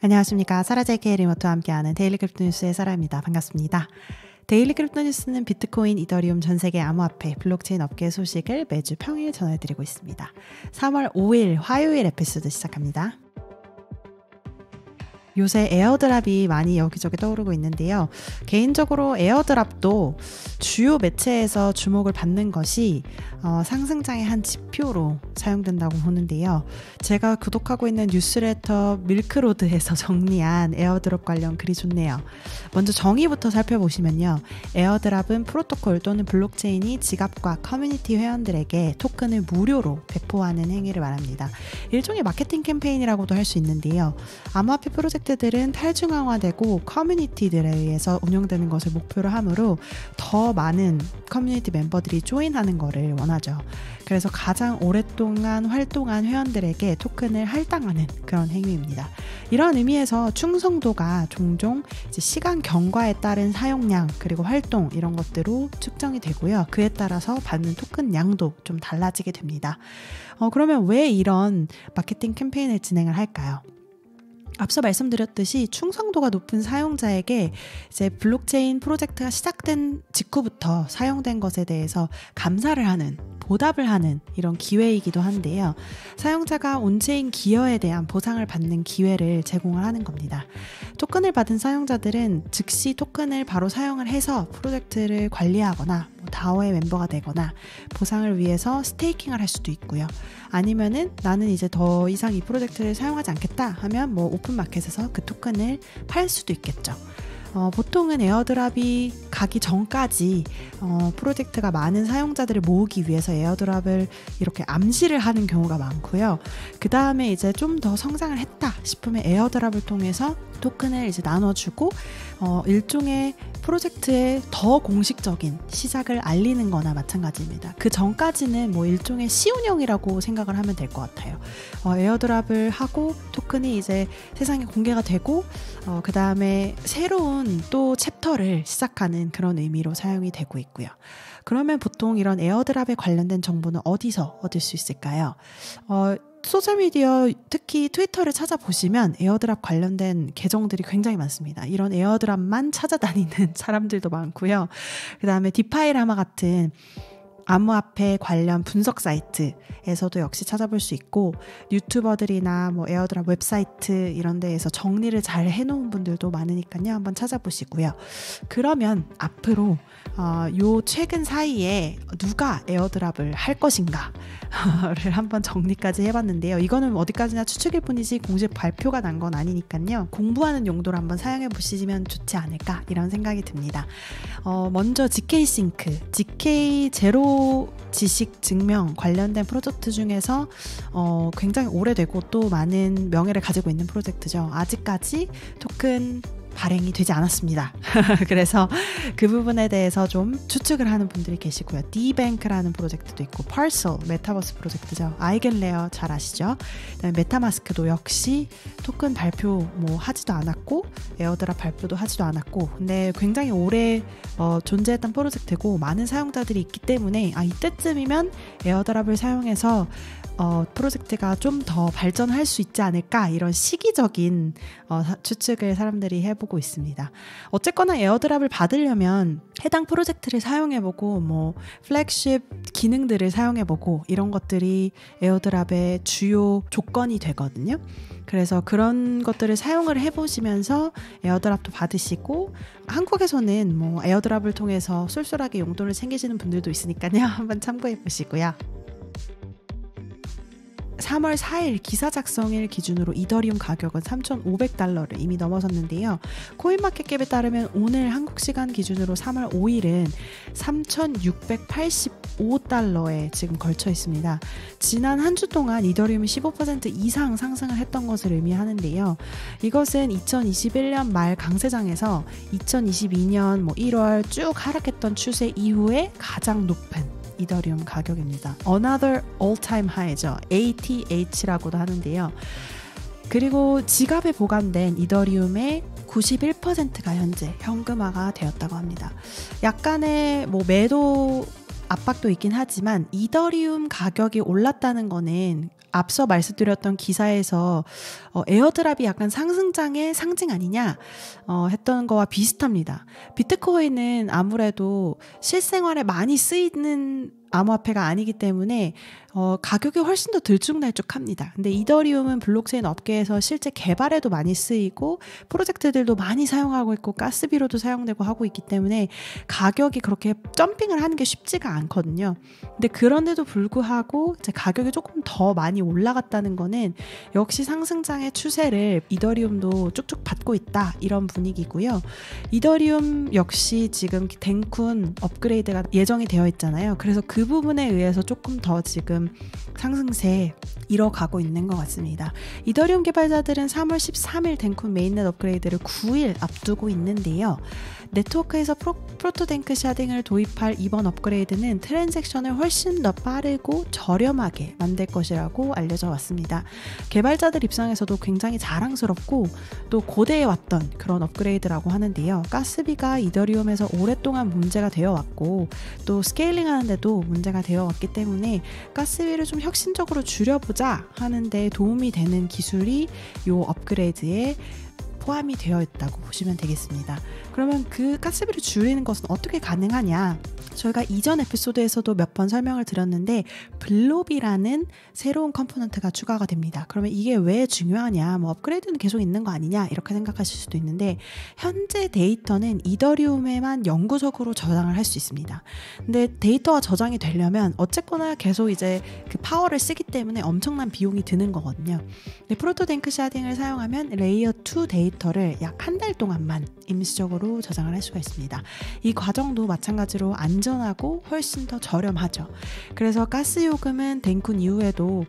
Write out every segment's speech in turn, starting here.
안녕하십니까. 사라제이케이 리모트와 함께하는 데일리 크립토 뉴스의 사라입니다. 반갑습니다. 데일리 크립토 뉴스는 비트코인, 이더리움, 전세계 암호화폐, 블록체인 업계 소식을 매주 평일 전해드리고 있습니다. 3월 5일 화요일 에피소드 시작합니다. 요새 에어드랍이 많이 여기저기 떠오르고 있는데요. 개인적으로 에어드랍도 주요 매체에서 주목을 받는 것이 상승장의 한 지표로 사용된다고 보는데요. 제가 구독하고 있는 뉴스레터 밀크로드에서 정리한 에어드랍 관련 글이 좋네요. 먼저 정의부터 살펴보시면요. 에어드랍은 프로토콜 또는 블록체인이 지갑과 커뮤니티 회원들에게 토큰을 무료로 배포하는 행위를 말합니다. 일종의 마케팅 캠페인이라고도 할 수 있는데요. 암호화폐 프로젝트들은 탈중앙화되고 커뮤니티들에 의해서 운영되는 것을 목표로 하므로 더 많은 커뮤니티 멤버들이 조인하는 것을 원하죠. 그래서 가장 오랫동안 활동한 회원들에게 토큰을 할당하는 그런 행위입니다. 이런 의미에서 충성도가 종종 이제 시간 경과에 따른 사용량 그리고 활동 이런 것들로 측정이 되고요. 그에 따라서 받는 토큰 양도 좀 달라지게 됩니다. 그러면 왜 이런 마케팅 캠페인을 진행을 할까요? 앞서 말씀드렸듯이 충성도가 높은 사용자에게 이제 블록체인 프로젝트가 시작된 직후부터 사용된 것에 대해서 감사를 하는, 보답을 하는 이런 기회이기도 한데요. 사용자가 온체인 기여에 대한 보상을 받는 기회를 제공을 하는 겁니다. 토큰을 받은 사용자들은 즉시 토큰을 바로 사용을 해서 프로젝트를 관리하거나 다오의 멤버가 되거나 보상을 위해서 스테이킹을 할 수도 있고요. 아니면은 나는 이제 더 이상 이 프로젝트를 사용하지 않겠다 하면 오픈마켓에서 그 토큰을 팔 수도 있겠죠. 보통은 에어드랍이 가기 전까지 프로젝트가 많은 사용자들을 모으기 위해서 에어드랍을 이렇게 암시를 하는 경우가 많고요. 그 다음에 이제 좀 더 성장을 했다 싶으면 에어드랍을 통해서 토큰을 이제 나눠주고 일종의 프로젝트의 더 공식적인 시작을 알리는 거나 마찬가지입니다. 그 전까지는 일종의 시운영이라고 생각을 하면 될 것 같아요. 에어드랍을 하고 토큰이 이제 세상에 공개가 되고 그 다음에 새로운 또 챕터를 시작하는 그런 의미로 사용이 되고 있고요. 그러면 보통 이런 에어드랍에 관련된 정보는 어디서 얻을 수 있을까요? 소셜미디어 특히 트위터를 찾아보시면 에어드랍 관련된 계정들이 굉장히 많습니다. 이런 에어드랍만 찾아다니는 사람들도 많고요. 그 다음에 디파이라마 같은 암호화폐 관련 분석 사이트에서도 역시 찾아볼 수 있고 유튜버들이나 에어드랍 웹사이트 이런 데에서 정리를 잘 해놓은 분들도 많으니까요. 한번 찾아보시고요. 그러면 앞으로 요 최근 사이에 누가 에어드랍을 할 것인가를 한번 정리까지 해봤는데요. 이거는 어디까지나 추측일 뿐이지 공식 발표가 난 건 아니니까요. 공부하는 용도로 한번 사용해 보시면 좋지 않을까 이런 생각이 듭니다. 먼저 GK싱크, GK 제로 지식 증명 관련된 프로젝트 중에서 굉장히 오래되고 또 많은 명예를 가지고 있는 프로젝트죠. 아직까지 토큰 발행이 되지 않았습니다. 그래서 그 부분에 대해서 좀 추측을 하는 분들이 계시고요. Dbank라는 프로젝트도 있고 Parcel, 메타버스 프로젝트죠. 아이겐레어 잘 아시죠? 그다음에 메타마스크도 역시 토큰 발표 하지도 않았고 에어드랍 발표도 하지도 않았고 근데 굉장히 오래 존재했던 프로젝트고 많은 사용자들이 있기 때문에 이때쯤이면 에어드랍을 사용해서 프로젝트가 좀 더 발전할 수 있지 않을까 이런 시기적인 추측을 사람들이 해보고 있습니다. 어쨌거나 에어드랍을 받으려면 해당 프로젝트를 사용해보고 플래그십 기능들을 사용해보고 이런 것들이 에어드랍의 주요 조건이 되거든요. 그래서 그런 것들을 사용을 해보시면서 에어드랍도 받으시고 한국에서는 에어드랍을 통해서 쏠쏠하게 용돈을 챙기시는 분들도 있으니까요. 한번 참고해 보시고요. 3월 4일 기사 작성일 기준으로 이더리움 가격은 $3,500를 이미 넘어섰는데요. 코인마켓캡에 따르면 오늘 한국 시간 기준으로 3월 5일은 $3,685에 지금 걸쳐 있습니다. 지난 한 주 동안 이더리움이 15% 이상 상승을 했던 것을 의미하는데요. 이것은 2021년 말 강세장에서 2022년 1월 쭉 하락했던 추세 이후에 가장 높은 이더리움 가격입니다. Another all-time high죠. ATH라고도 하는데요. 그리고 지갑에 보관된 이더리움의 91%가 현재 현금화가 되었다고 합니다. 약간의 매도 압박도 있긴 하지만 이더리움 가격이 올랐다는 거는 앞서 말씀드렸던 기사에서 에어드랍이 약간 상승장의 상징 아니냐 했던 거와 비슷합니다. 비트코인은 아무래도 실생활에 많이 쓰이는 암호화폐가 아니기 때문에 가격이 훨씬 더 들쭉날쭉합니다. 근데 이더리움은 블록체인 업계에서 실제 개발에도 많이 쓰이고 프로젝트들도 많이 사용하고 있고 가스비로도 사용되고 하고 있기 때문에 가격이 그렇게 점핑을 하는 게 쉽지가 않거든요. 근데 그런데도 불구하고 이제 가격이 조금 더 많이 올라갔다는 거는 역시 상승장의 추세를 이더리움도 쭉쭉 받고 있다 이런 분위기고요. 이더리움 역시 지금 덴쿤 업그레이드가 예정이 되어 있잖아요. 그래서 그 부분에 의해서 조금 더 지금 상승세 이뤄가고 있는 것 같습니다. 이더리움 개발자들은 3월 13일 덴쿤 메인넷 업그레이드를 9일 앞두고 있는데요. 네트워크에서 프로토댕크 샤딩을 도입할 이번 업그레이드는 트랜잭션을 훨씬 더 빠르고 저렴하게 만들 것이라고 알려져 왔습니다. 개발자들 입장에서도 굉장히 자랑스럽고 또 고대해 왔던 그런 업그레이드라고 하는데요. 가스비가 이더리움에서 오랫동안 문제가 되어 왔고 또 스케일링 하는데도 문제가 되어 왔기 때문에 가스비를 좀 혁신적으로 줄여보자 하는데 도움이 되는 기술이 이 업그레이드에 포함이 되어 있다고 보시면 되겠습니다. 그러면 그 가스비를 줄이는 것은 어떻게 가능하냐? 저희가 이전 에피소드에서도 몇 번 설명을 드렸는데 블롭이라는 새로운 컴포넌트가 추가가 됩니다. 그러면 이게 왜 중요하냐? 뭐 업그레이드는 계속 있는 거 아니냐? 이렇게 생각하실 수도 있는데 현재 데이터는 이더리움에만 영구적으로 저장을 할 수 있습니다. 근데 데이터가 저장이 되려면 어쨌거나 계속 이제 그 파워를 쓰기 때문에 엄청난 비용이 드는 거거든요. 근데 프로토댕크 샤딩을 사용하면 레이어 2 데이터를 약 한 달 동안만 임시적으로 저장을 할 수가 있습니다. 이 과정도 마찬가지로 안전하고 훨씬 더 저렴하죠. 그래서 가스 요금은 덴쿤 이후에도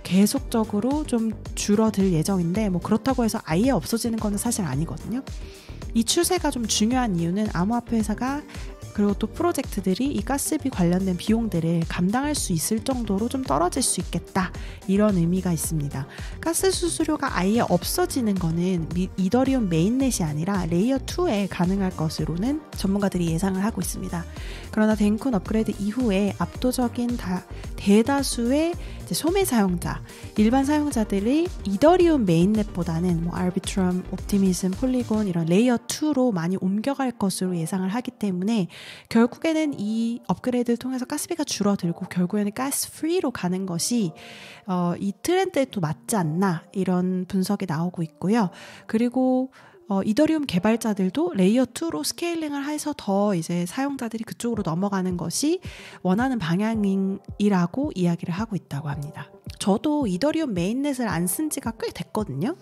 계속적으로 좀 줄어들 예정인데 뭐 그렇다고 해서 아예 없어지는 건 사실 아니거든요. 이 추세가 좀 중요한 이유는 암호화폐 회사가 그리고 또 프로젝트들이 이 가스비 관련된 비용들을 감당할 수 있을 정도로 좀 떨어질 수 있겠다 이런 의미가 있습니다. 가스 수수료가 아예 없어지는 거는 이더리움 메인넷이 아니라 레이어 2에 가능할 것으로는 전문가들이 예상을 하고 있습니다. 그러나 덴쿤 업그레이드 이후에 압도적인 대다수의 이제 소매 사용자, 일반 사용자들이 이더리움 메인넷보다는 뭐 아비트럼, 옵티미즘, 폴리곤 이런 레이어 2로 많이 옮겨갈 것으로 예상을 하기 때문에 결국에는 이 업그레이드를 통해서 가스비가 줄어들고 결국에는 가스 프리로 가는 것이 이 트렌드에 또 맞지 않나 이런 분석이 나오고 있고요. 그리고 이더리움 개발자들도 레이어 2로 스케일링을 해서 더 이제 사용자들이 그쪽으로 넘어가는 것이 원하는 방향이라고 이야기를 하고 있다고 합니다. 저도 이더리움 메인넷을 안 쓴 지가 꽤 됐거든요.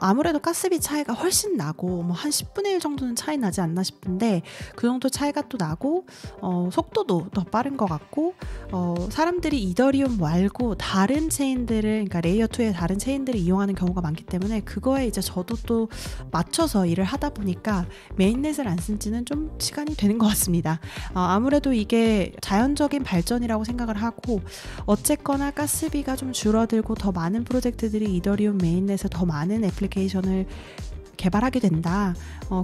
아무래도 가스비 차이가 훨씬 나고 뭐 한 10분의 1 정도는 차이 나지 않나 싶은데 그 정도 차이가 또 나고 속도도 더 빠른 것 같고 사람들이 이더리움 말고 다른 체인들을 그러니까 레이어 2의 다른 체인들을 이용하는 경우가 많기 때문에 그거에 이제 저도 또 맞춰서 일을 하다 보니까 메인넷을 안 쓴 지는 좀 시간이 되는 것 같습니다. 아무래도 이게 자연적인 발전이라고 생각을 하고 어쨌거나 가스비가 좀 줄어들고 더 많은 프로젝트들이 이더리움 메인넷에 더 많은 애플리케이션을 개발하게 된다.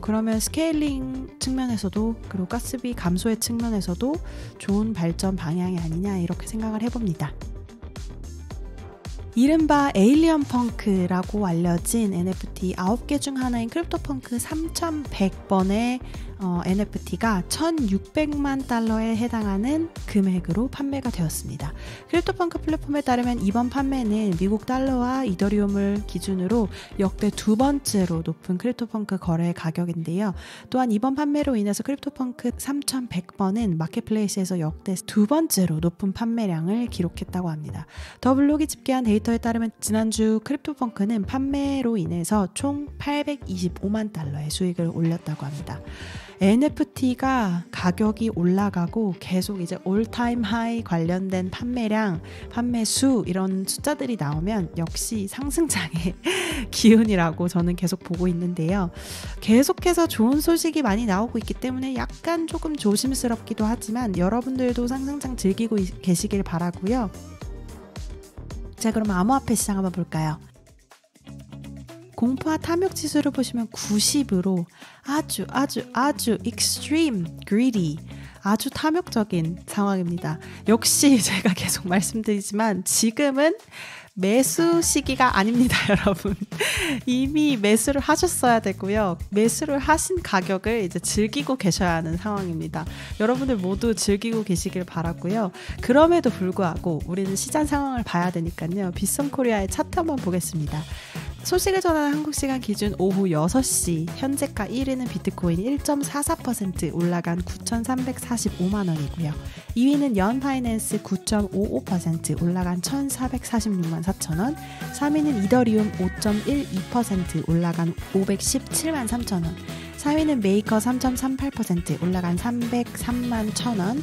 그러면 스케일링 측면에서도 그리고 가스비 감소의 측면에서도 좋은 발전 방향이 아니냐 이렇게 생각을 해봅니다. 이른바 에일리언 펑크라고 알려진 NFT 9개 중 하나인 크립토펑크 3100번의 NFT가 1600만 달러에 해당하는 금액으로 판매가 되었습니다. 크립토펑크 플랫폼에 따르면 이번 판매는 미국 달러와 이더리움을 기준으로 역대 두 번째로 높은 크립토펑크 거래 가격인데요. 또한 이번 판매로 인해서 크립토펑크 3100번은 마켓플레이스에서 역대 두 번째로 높은 판매량을 기록했다고 합니다. 더 블록이 집계한 데이터에 따르면 지난주 크립토펑크는 판매로 인해서 총 825만 달러의 수익을 올렸다고 합니다. NFT가 가격이 올라가고 계속 이제 올타임 하이 관련된 판매량, 판매 수 이런 숫자들이 나오면 역시 상승장의 기운이라고 저는 계속 보고 있는데요. 계속해서 좋은 소식이 많이 나오고 있기 때문에 약간 조금 조심스럽기도 하지만 여러분들도 상승장 즐기고 계시길 바라고요. 자, 그럼 암호화폐 시장 한번 볼까요? 공포와 탐욕 지수를 보시면 90으로 아주 extreme greedy 아주 탐욕적인 상황입니다. 역시 제가 계속 말씀드리지만 지금은 매수 시기가 아닙니다, 여러분. 이미 매수를 하셨어야 되고요. 매수를 하신 가격을 이제 즐기고 계셔야 하는 상황입니다. 여러분들 모두 즐기고 계시길 바라고요. 그럼에도 불구하고 우리는 시장 상황을 봐야 되니까요. 빗썸코리아의 차트 한번 보겠습니다. 소식을 전하는 한국시간 기준 오후 6시 현재가 1위는 비트코인 1.44% 올라간 9,345만 원이고요. 2위는 연파이낸스 9.55% 올라간 1,446만 4천 원. 3위는 이더리움 5.12% 올라간 517만 3천 원. 4위는 메이커 3.38% 올라간 303만 1천 원.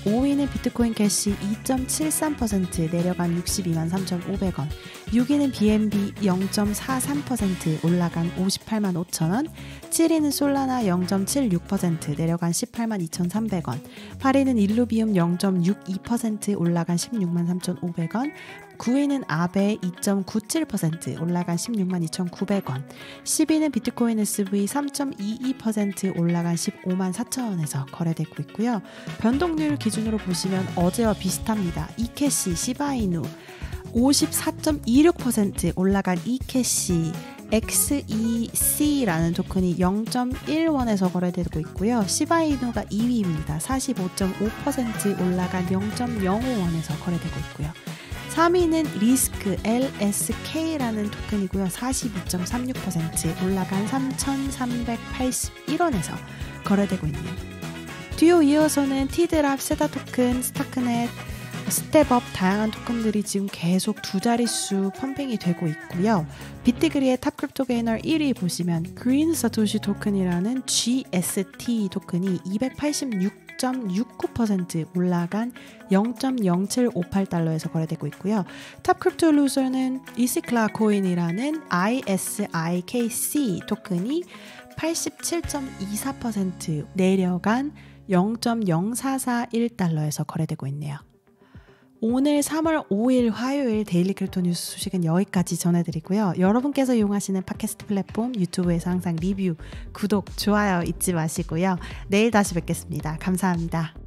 5위는 비트코인 캐시 2.73% 내려간 62만 3,500원. 6위는 BNB 0.43% 올라간 58만 5천원. 7위는 솔라나 0.76% 내려간 18만 2,300원. 8위는 일루비움 0.62% 올라간 16만 3,500원. 9위는 아베 2.97% 올라간 16만 2,900원. 10위는 비트코인 SV 3.22% 올라간 15만 4천원에서 거래되고 있고요. 변동률 기준으로 보시면 어제와 비슷합니다. 이캐시 시바이누 54.26% 올라간 이캐시 XEC라는 토큰이 0.1원에서 거래되고 있고요. 시바이누가 2위입니다. 45.5% 올라간 0.05원에서 거래되고 있고요. 3위는 리스크 LSK라는 토큰이고요. 42.36% 올라간 3,381원에서 거래되고 있네요. 뒤로 이어서는 티드랍, 세다 토큰, 스타크넷, 스텝업 다양한 토큰들이 지금 계속 두 자릿수 펌핑이 되고 있고요. 비트그리의 탑 크립토 게이너 1위 보시면 그린 사토시 토큰이라는 GST 토큰이 286.69% 올라간 0.0758달러에서 거래되고 있고요. 탑 크립토 루저는 이시클라 코인이라는 ISIKC 토큰이 87.24% 내려간 0.0441달러에서 거래되고 있네요. 오늘 3월 5일 화요일 데일리 크립토 뉴스 소식은 여기까지 전해드리고요. 여러분께서 이용하시는 팟캐스트 플랫폼 유튜브에서 항상 리뷰, 구독, 좋아요 잊지 마시고요. 내일 다시 뵙겠습니다. 감사합니다.